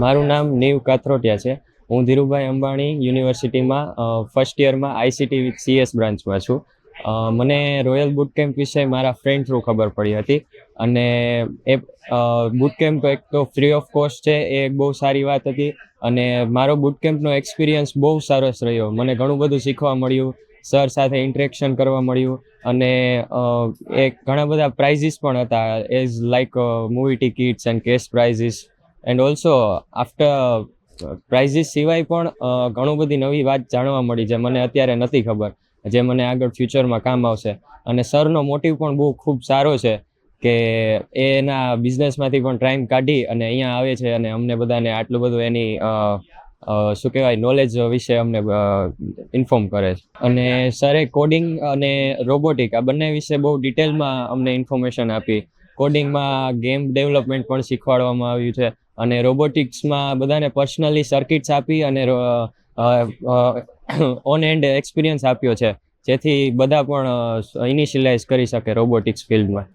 મારું નામ નીવ કાથરોટિયા છે. હું ધીરુભાઈ અંબાણી યુનિવર્સિટીમાં ફર્સ્ટ યરમાં આઈસીટી વિથ સીએસ બ્રાન્ચમાં છું. મને રોયલ બુટ કેમ્પ વિશે મારા ફ્રેન્ડ થ્રુ ખબર પડી હતી અને એ બુટ કેમ્પ એક તો ફ્રી ઓફ કોસ્ટ છે, એ એક બહુ સારી વાત હતી. અને મારો બુટ કેમ્પનો એક્સપિરિયન્સ બહુ સરસ રહ્યો. મને ઘણું બધું શીખવા મળ્યું, સર સાથે ઇન્ટરેક્શન કરવા મળ્યું અને એ ઘણા બધા પ્રાઇઝીસ પણ હતા, as like movie tickets and cash prizes. And also after prizes સિવાય પણ ઘણું બધી નવી વાત જાણવા મળી જે મને અત્યારે નથી ખબર, જે મને આગળ ફ્યુચરમાં કામ આવશે. અને સરનો મોટિવ પણ બહુ ખૂબ સારો છે કે એ એના બિઝનેસમાંથી પણ ટાઈમ કાઢી અને અહીંયા આવે છે અને અમને બધાને આટલું બધું એની શું કહેવાય નોલેજ વિશે અમને ઇન્ફોર્મ કરે છે. અને સરે કોડિંગ અને રોબોટિક આ બંને વિશે બહુ ડિટેલમાં અમને ઇન્ફોર્મેશન આપી. કોડિંગમાં ગેમ ડેવલપમેન્ટ પણ શીખવાડવામાં આવ્યું છે અને રોબોટિક્સમાં બધાને પર્સનલી સર્કિટ્સ આપી અને ઓન એન્ડ એક્સપિરિયન્સ આપ્યો છે, જેથી બધા પણ ઇનિશિયલાઇઝ કરી શકે રોબોટિક્સ ફિલ્ડમાં.